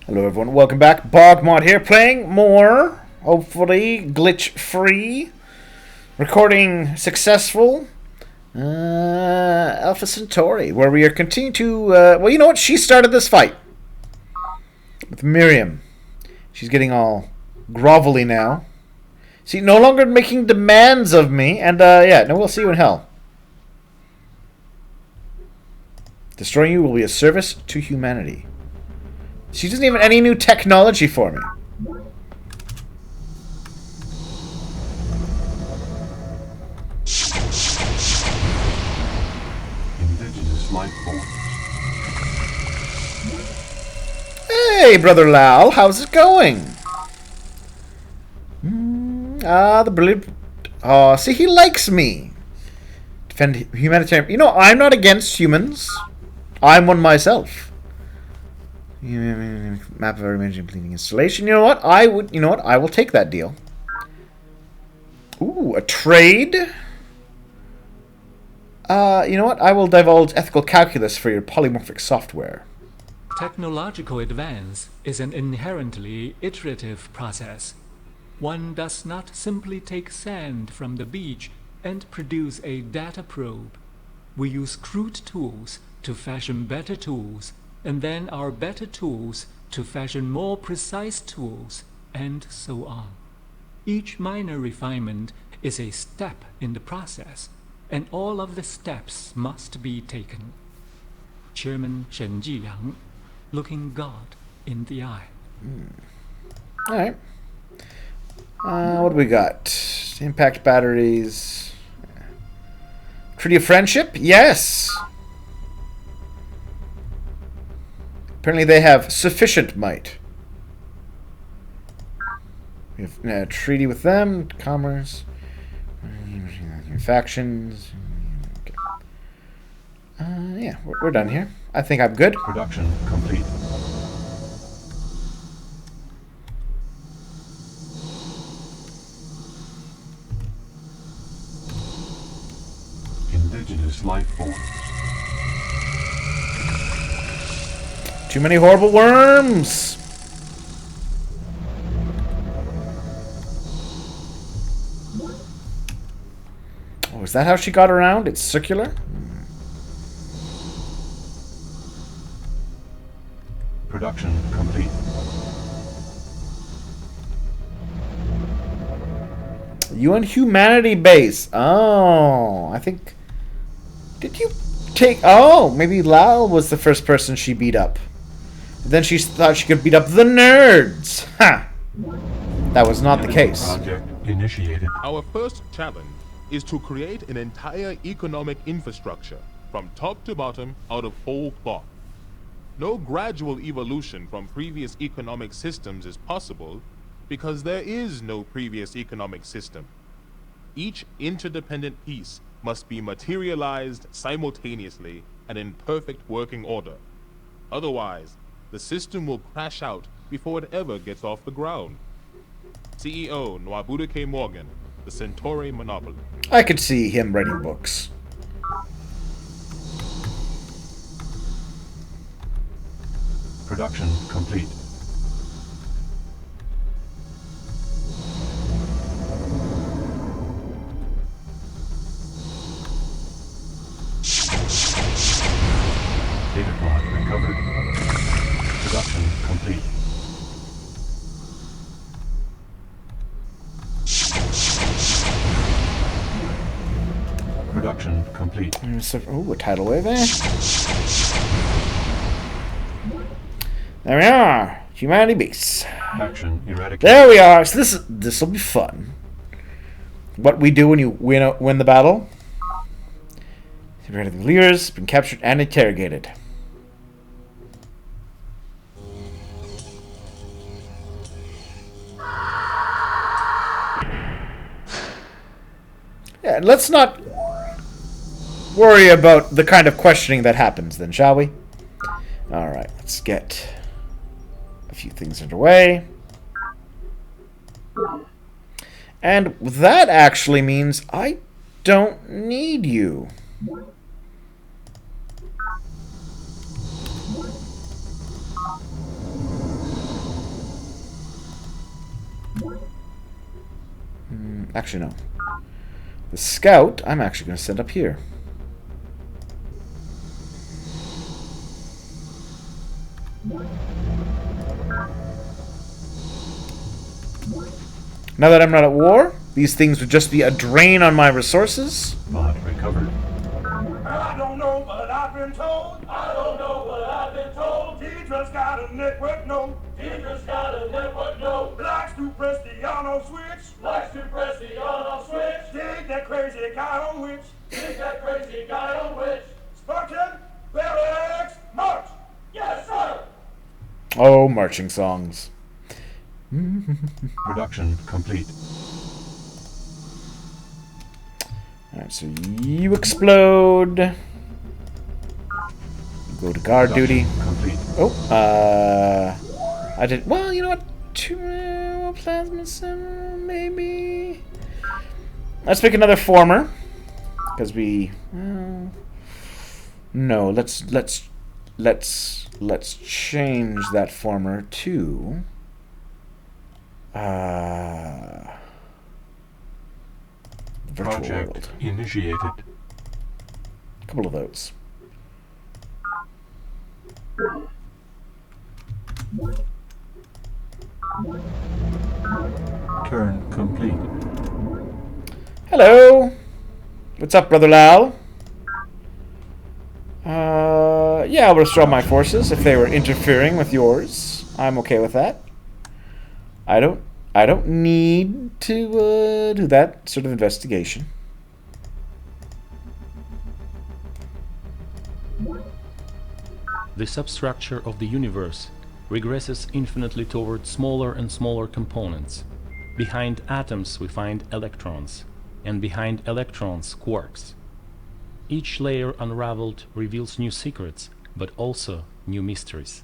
Hello everyone, welcome back. BogMod here, playing more, hopefully glitch-free, recording successful, Alpha Centauri, where we are continuing to, well, you know what, she started this fight with Miriam. She's getting all grovelly now. See, no longer making demands of me, and yeah, no, we'll see you in hell. Destroying you will be a service to humanity. She doesn't even have any new technology for me. Indigenous life form. Hey, Brother Lal, how's it going? The brilliant... Oh, see, he likes me. Defend humanitarian... You know, I'm not against humans. I'm one myself. Map of every managing cleaning installation. You know what? I will take that deal. Ooh, a trade. You know what? I will divulge ethical calculus for your polymorphic software. Technological advance is an inherently iterative process. One does not simply take sand from the beach and produce a data probe. We use crude tools to fashion better tools, and then our better tools to fashion more precise tools, and so on. Each minor refinement is a step in the process, and all of the steps must be taken. Chairman Shen Jiyang, looking God in the eye. Alright. What do we got? Impact batteries. Treaty of Friendship? Yes! Apparently they have sufficient might. We have a treaty with them, commerce, factions. Okay. Yeah, we're done here. I think I'm good. Production complete. Indigenous life forms. Too many horrible worms! Oh, is that how she got around? It's circular? Production complete. UN Humanity Base. Oh, I think... Did you take... Oh, maybe Lal was the first person she beat up. Then she thought she could beat up the nerds. Ha! That was not the case. Project initiated. Our first challenge is to create an entire economic infrastructure from top to bottom out of whole cloth. No gradual evolution from previous economic systems is possible because there is no previous economic system. Each interdependent piece must be materialized simultaneously and in perfect working order. Otherwise, the system will crash out before it ever gets off the ground. CEO Nwabuda K. Morgan, the Centauri Monopoly. I could see him writing books. Production complete. Data pod recovered. Production complete. Production complete. Oh, a tidal wave, eh? There we are. Humanity Base. Action eradicated. There we are. So this will be fun. What we do when you win the battle. The leaders been captured and interrogated. Yeah, let's not worry about the kind of questioning that happens then, shall we? Alright, let's get a few things underway. And that actually means I don't need you. Actually, no. The scout, I'm actually going to send up here. Now that I'm not at war, these things would just be a drain on my resources. Mod recovered. I don't know, but I've been told. I don't know, but I've been told. Deidre's got a network node. Deidre's got a network node. Likes to press the on-off switch. Likes to press the on-off switch. Dig that crazy guy on which. Dig that crazy guy on which. Spartan, barracks, march. Yes, sir. Oh, marching songs. Production complete. Alright, so you explode. Go to guard duty. Complete. Oh, I did. Well, you know what? Two plasma center, maybe. Let's pick another former, because we. No, let's change that former to. Virtual Project world. initiated. A couple of those. Turn complete. Hello. What's up, Brother Lal? Yeah, I'll restore my forces if they were interfering with yours. I'm okay with that. I don't need to do that sort of investigation. The substructure of the universe regresses infinitely toward smaller and smaller components. Behind atoms we find electrons, and behind electrons quarks. Each layer unraveled reveals new secrets, but also new mysteries.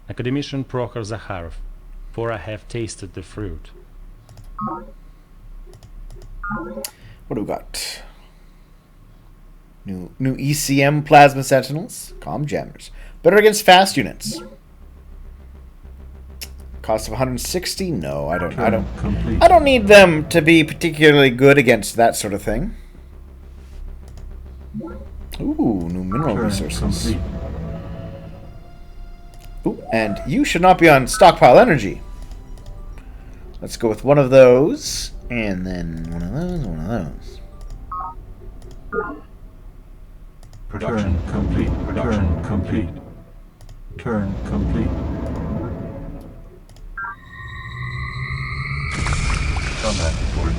Academician Prokhor Zakharov, for I have tasted the fruit. What do we got? New ECM plasma sentinels, calm jammers, better against fast units. Cost of 160? No, I don't need them to be particularly good against that sort of thing. Ooh, new mineral resources. Ooh, and you should not be on stockpile energy. Let's go with one of those, and then one of those, one of those. Production complete. Production complete. Turn complete. Combat report.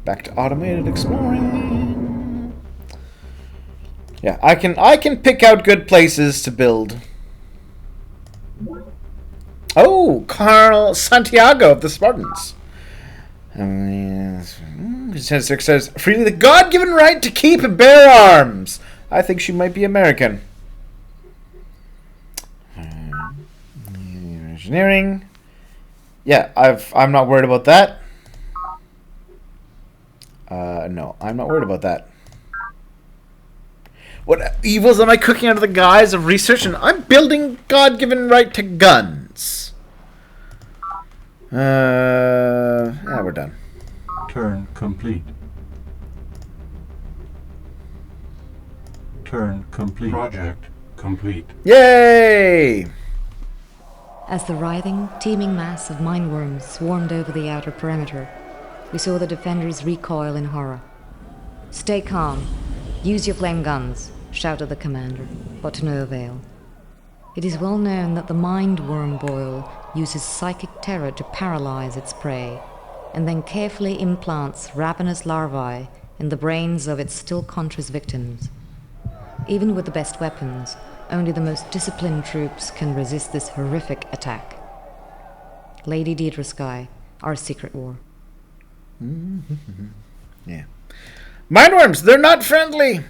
Back to automated exploring. Yeah, I can pick out good places to build. Oh, Carl Santiago of the Spartans. Six says, freely the God-given right to keep and bear arms. I think she might be American. Engineering. Yeah, I'm not worried about that. No, I'm not worried about that. What evils am I cooking under the guise of research? And I'm building God-given right to guns. Yeah, we're done. Turn complete. Turn complete. Project complete. Yay! As the writhing, teeming mass of mineworms swarmed over the outer perimeter, we saw the defenders recoil in horror. "Stay calm. Use your flame guns," shouted the commander, but to no avail. It is well known that the mind-worm boil uses psychic terror to paralyze its prey, and then carefully implants ravenous larvae in the brains of its still conscious victims. Even with the best weapons, only the most disciplined troops can resist this horrific attack. Lady Deidre Sky, our secret war. Yeah. Mindworms, they're not friendly.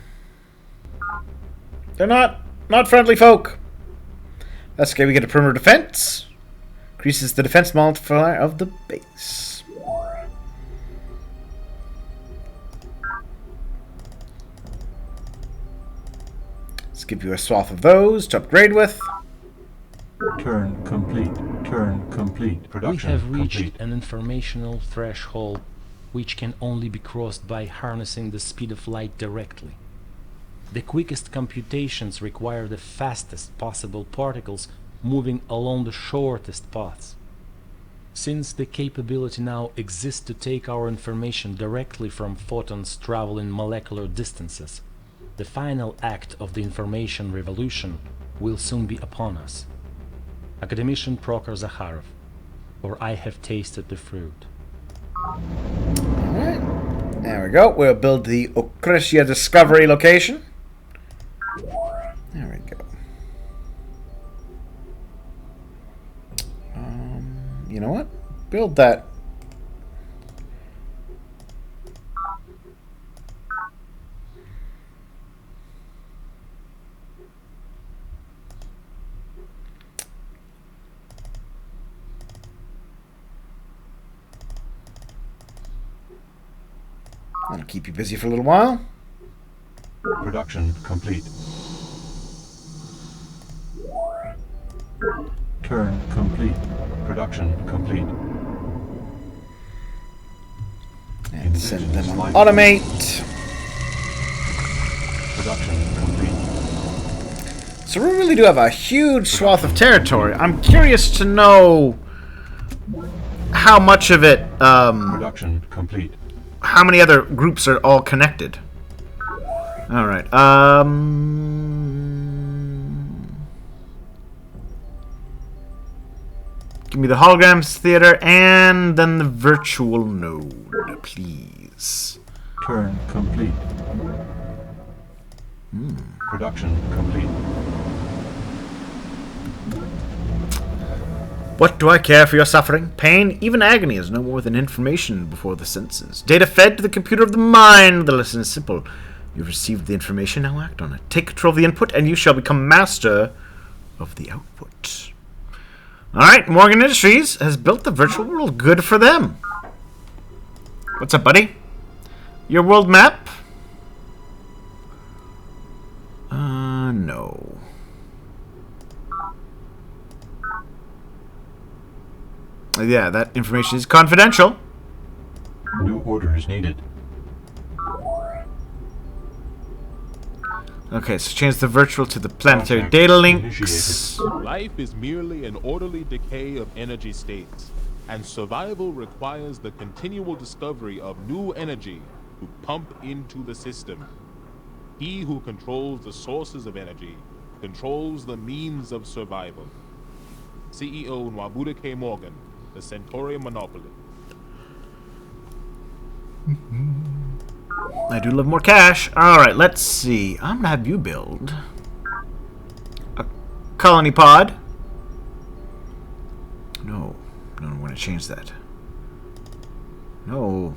They're not friendly folk. That's okay, we get a perimeter defense. Increases the defense multiplier of the base. Let's give you a swath of those to upgrade with. Turn complete. Turn complete. We Production have reached complete. an informational threshold which can only be crossed by harnessing the speed of light directly. The quickest computations require the fastest possible particles moving along the shortest paths. Since the capability now exists to take our information directly from photons traveling molecular distances, the final act of the information revolution will soon be upon us. Academician Prokhor Zakharov, for I have tasted the fruit. Alright. There we go. We'll build the Okretia discovery location. There we go. You know what? Build that. That'll keep you busy for a little while. Production complete. Turn complete. Production complete. And send them on automate. Production complete. So we really do have a huge swath of territory. I'm curious to know how much of it, Production complete. how many other groups are all connected. Alright, give me the holograms theater and then the virtual node, please. Turn complete. Production complete. What do I care for your suffering? Pain? Even agony is no more than information before the senses. Data fed to the computer of the mind. The lesson is simple. You've received the information, now act on it. Take control of the input, and you shall become master of the output. Alright, Morgan Industries has built the virtual world. Good for them. What's up, buddy? Your world map? No. Yeah, that information is confidential. New orders needed. Okay, so change the virtual to the planetary data links. Life is merely an orderly decay of energy states, and survival requires the continual discovery of new energy to pump into the system. He who controls the sources of energy controls the means of survival. CEO Nwabuda K. Morgan, the Centauri Monopoly. I do love more cash. Alright, let's see. I'm gonna have you build a colony pod. No, I'm gonna change that. No,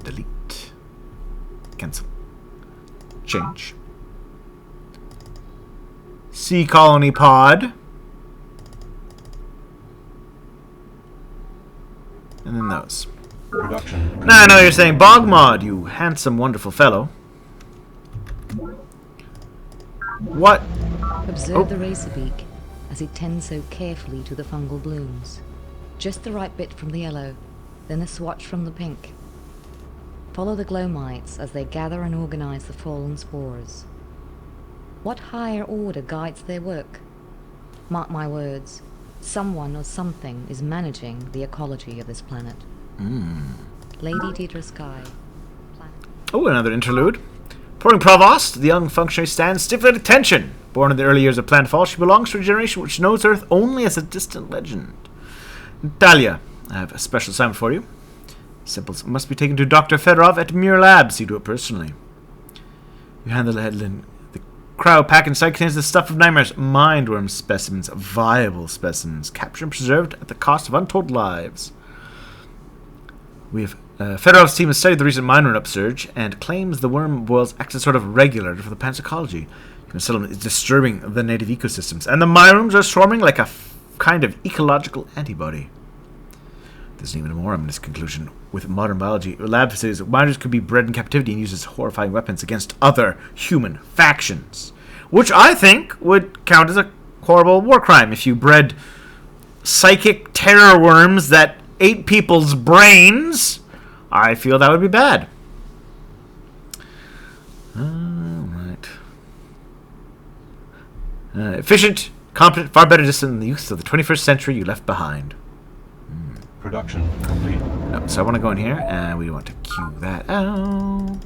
delete. Cancel. Change. Sea colony pod. And then those. Production. Now I know you're saying, BogMod, you handsome, wonderful fellow. What? Observe the racer beak as it tends so carefully to the fungal blooms. Just the right bit from the yellow, then a swatch from the pink. Follow the glow mites as they gather and organize the fallen spores. What higher order guides their work? Mark my words, someone or something is managing the ecology of this planet. Lady Deidre Sky. Oh, another interlude. Pouring Provost, the young functionary stands stiff at attention. Born in the early years of Planetfall, she belongs to a generation which knows Earth only as a distant legend. Natalia, I have a special assignment for you. Samples must be taken to Dr. Fedorov at Muir Labs. You do it personally. You handle the headland. The cryo pack inside contains the stuff of nightmares. Mindworm specimens, viable specimens, captured and preserved at the cost of untold lives. We have Fedorov's team has studied the recent mindworm upsurge and claims the worm boils act as sort of regulator for the planet's ecology. The settlement is disturbing the native ecosystems, and the mindworms are swarming like a kind of ecological antibody. There's even more on this conclusion. With modern biology, lab facilities, mindworms could be bred in captivity and used as horrifying weapons against other human factions, which I think would count as a horrible war crime. If you bred psychic terror worms that ate people's brains, I feel that would be bad. Alright. Efficient, competent, far better distant than the youth of the 21st century you left behind. Production complete. No, so I want to go in here, and we want to queue that out.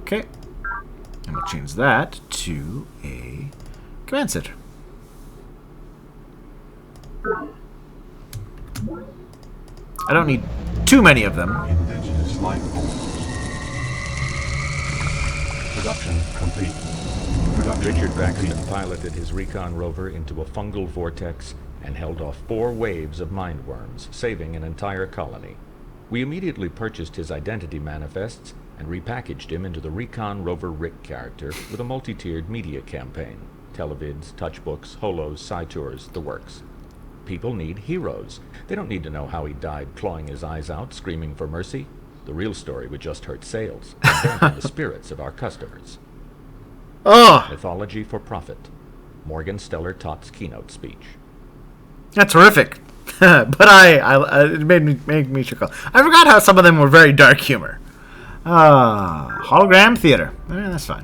Okay. And we'll change that to a command center. I don't need too many of them. Indigenous life form. Production complete. Production Richard complete. Baxton piloted his recon rover into a fungal vortex and held off 4 waves of mindworms, saving an entire colony. We immediately purchased his identity manifests and repackaged him into the recon rover Rick character with a multi-tiered media campaign. Televids, touchbooks, holos, sci-tours, the works. People need heroes. They don't need to know how he died clawing his eyes out, screaming for mercy. The real story would just hurt sales and dampen the spirits of our customers. Oh, Mythology for Profit. Morgan Stellar Tott's keynote speech. that's terrific. But it made me chuckle. I forgot how some of them were very dark humor. Hologram theater. That's fine.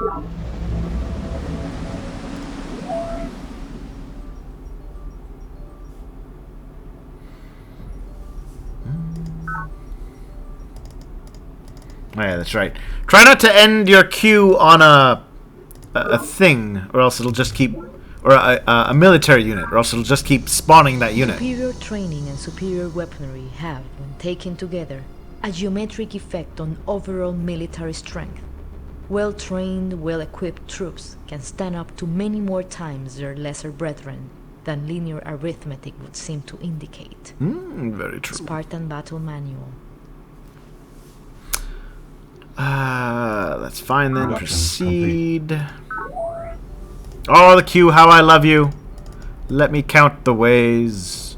Oh, yeah, that's right. Try not to end your queue on a thing, or else it'll just keep, or a military unit, or else it'll just keep spawning that unit. Superior training and superior weaponry have, when taken together, a geometric effect on overall military strength. Well-trained, well-equipped troops can stand up to many more times their lesser brethren than linear arithmetic would seem to indicate. Very true. Spartan Battle Manual. That's fine then. Production Proceed. Oh, the queue, how I love you. Let me count the ways.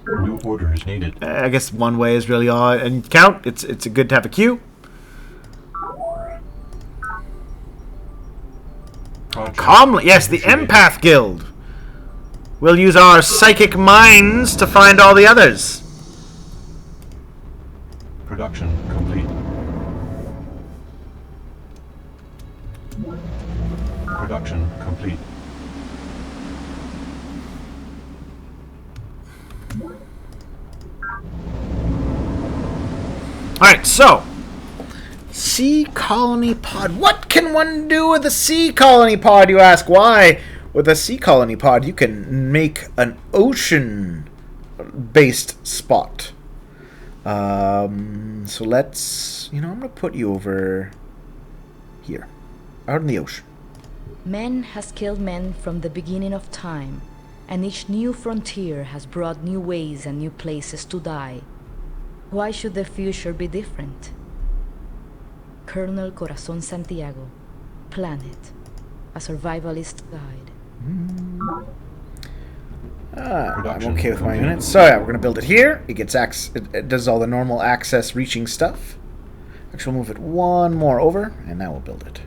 New orders needed. I guess one way is really all. And count. It's good to have a queue. Project Calmly. Yes, the initiated. Empath Guild. We'll use our psychic minds to find all the others. Production complete. Production complete. Alright, so. Sea Colony Pod. What can one do with a Sea Colony Pod, you ask? Why? With a Sea Colony Pod, you can make an ocean-based spot. So let's... I'm going to put you over here. Out in the ocean. Man has killed men from the beginning of time, and each new frontier has brought new ways and new places to die. Why should the future be different? Colonel Corazon Santiago, Planet, a survivalist guide. I'm okay with my unit. So yeah, we're going to build it here. It gets it does all the normal access reaching stuff. Actually, we'll move it one more over, and now we'll build it.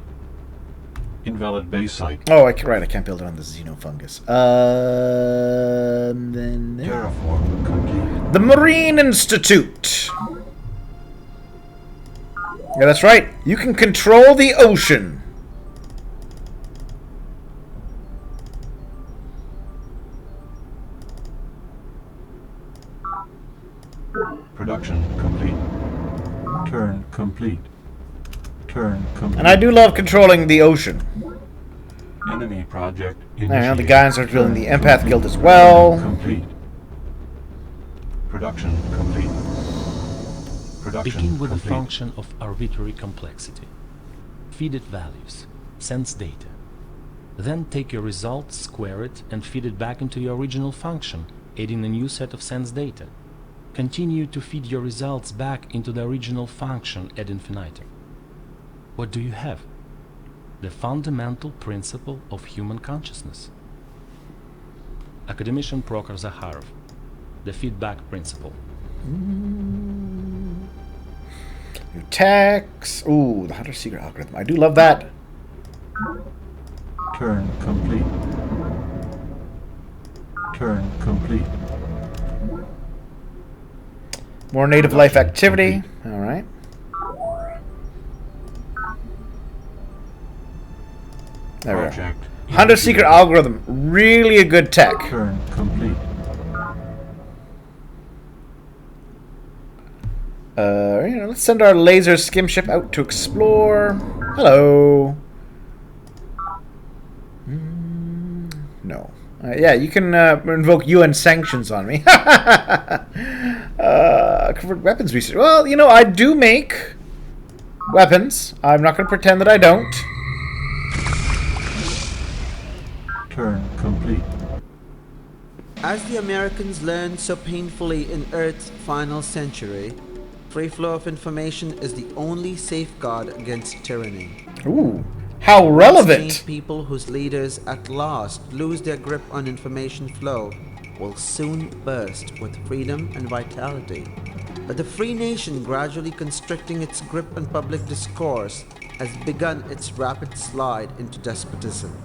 Invalid base site. Oh, I can't build it on the xenofungus. Then Terraform complete. the Marine Institute. Yeah, that's right. You can control the ocean. Production complete. Turn complete. Turn complete. And I do love controlling the ocean. Enemy project Now, initiated. the guys are building the Turn Empath Guild as Turn well. Complete. Production complete. Production Begin with the complete. function of arbitrary complexity. Feed it values, sense data. Then take your result, square it, and feed it back into your original function, adding a new set of sense data. Continue to feed your results back into the original function ad infinitum. What do you have? The fundamental principle of human consciousness. Academician Prokhor Zakharov. The feedback principle. New text. Ooh, the Hunter Secret algorithm. I do love that. Turn complete. Turn complete. More native life activity. Alright. There we go. Project Hunter Secret algorithm. Really a good tech. Turn complete. Let's send our laser skim ship out to explore. Hello. No. Yeah, you can invoke UN sanctions on me. Convert weapons research. Well, you know, I do make weapons. I'm not going to pretend that I don't. Turn complete. As the Americans learned so painfully in Earth's final century, free flow of information is the only safeguard against tyranny. Ooh, how relevant! Strange people whose leaders at last lose their grip on information flow will soon burst with freedom and vitality. But the free nation gradually constricting its grip on public discourse has begun its rapid slide into despotism.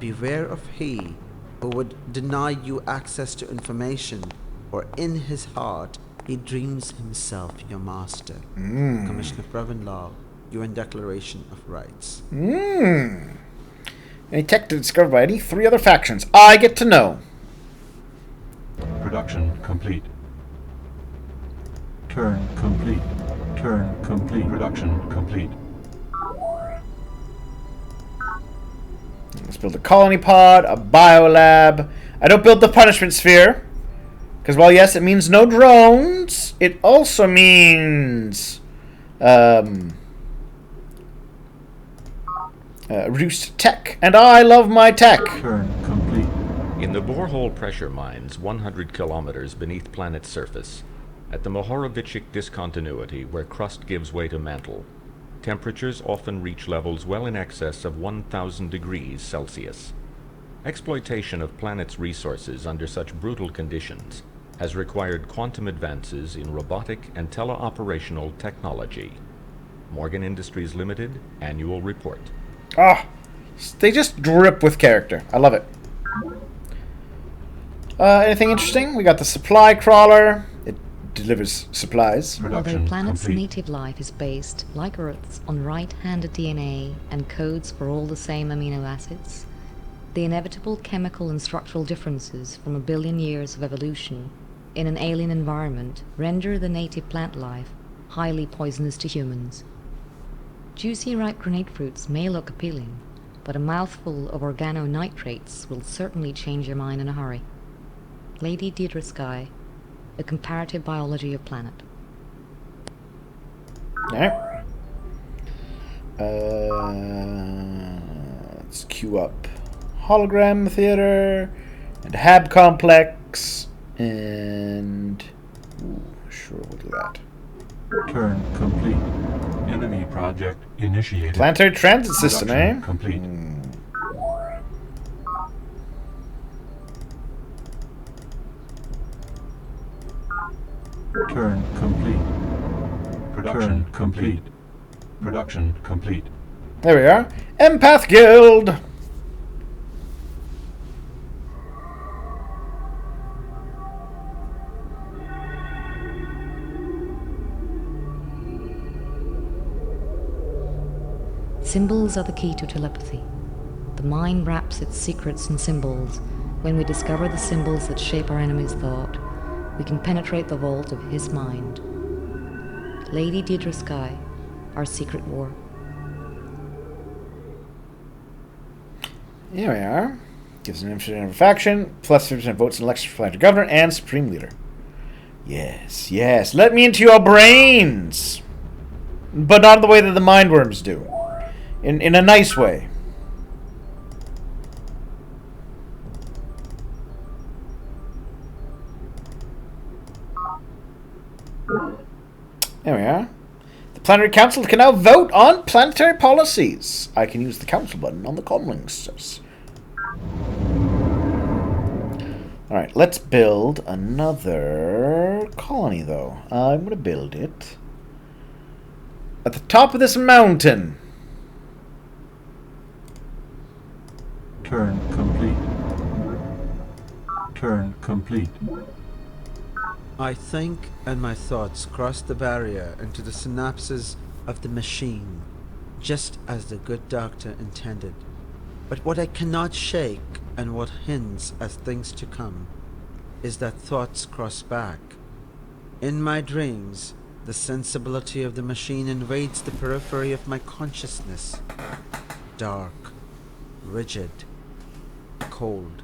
Beware of he who would deny you access to information, or in his heart he dreams himself your master. Commissioner Previn Law, UN Declaration of Rights. Any tech discovered by any three other factions. I get to know. Production complete. Turn complete. Turn complete. Production complete. Let's build a colony pod, a biolab. I don't build the punishment sphere. Because while yes, it means no drones, it also means reduced tech. And I love my tech. Turn complete. In the borehole pressure mines 100 kilometers beneath planet's surface, at the Mohorovičić discontinuity where crust gives way to mantle, temperatures often reach levels well in excess of 1,000 degrees Celsius. Exploitation of planet's resources under such brutal conditions has required quantum advances in robotic and teleoperational technology. Morgan Industries Limited Annual Report. Ah, they just drip with character. I love it. Anything interesting? We got the supply crawler. It delivers supplies. Although planet's native life is based, like Earth's, on right-handed DNA and codes for all the same amino acids, the inevitable chemical and structural differences from a billion years of evolution in an alien environment render the native plant life highly poisonous to humans. Juicy ripe grenade fruits may look appealing, but a mouthful of organonitrates will certainly change your mind in a hurry. Lady Deirdre Sky, The Comparative Biology of Planet. Alright. Let's queue up Hologram Theater and Hab Complex and sure we'll do that. Turn complete. Enemy project initiated. Planetary transit system, Production eh? complete. Turn complete. Production complete. Production complete. There we are. Empath Guild. Symbols are the key to telepathy. The mind wraps its secrets in symbols. When we discover the symbols that shape our enemy's thought, we can penetrate the vault of his mind. Lady Deirdre Sky, Our Secret War. Here we are. Gives an information of a faction, plus 50% votes in elections for planetary governor and supreme leader. Yes, yes. Let me into your brains! But not the way that the mindworms do. In a nice way. There we are. The Planetary Council can now vote on planetary policies. I can use the council button on the comlinks. Alright, let's build another colony, though. I'm going to build it at the top of this mountain. Turn complete. Turn complete. I think, and my thoughts cross the barrier into the synapses of the machine, just as the good doctor intended. But what I cannot shake, and what hints at things to come, is that thoughts cross back. In my dreams, the sensibility of the machine invades the periphery of my consciousness. Dark, rigid, cold,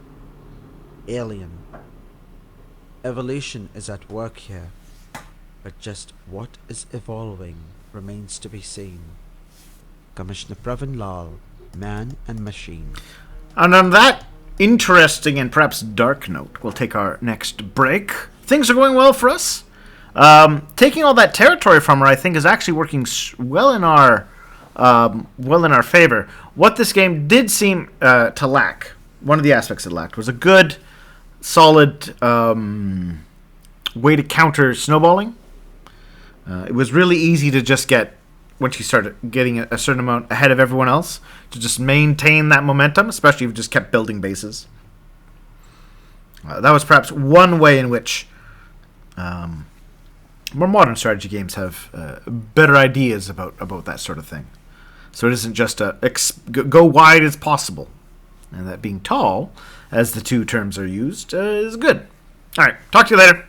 alien. Evolution is at work here, but just what is evolving remains to be seen. Commissioner Pravin Lal, Man and Machine. And on that interesting and perhaps dark note, we'll take our next break. Things are going well for us. Taking all that territory from her, I think, is actually working well in our favor. What this game did seem to lack, one of the aspects it lacked, was a good, solid way to counter snowballing. It was really easy to just get, once you started getting a certain amount ahead of everyone else, to just maintain that momentum, especially if you just kept building bases. That was perhaps one way in which more modern strategy games have better ideas about that sort of thing. So it isn't just go wide as possible. And that being tall, as the two terms are used, is good. All right, talk to you later.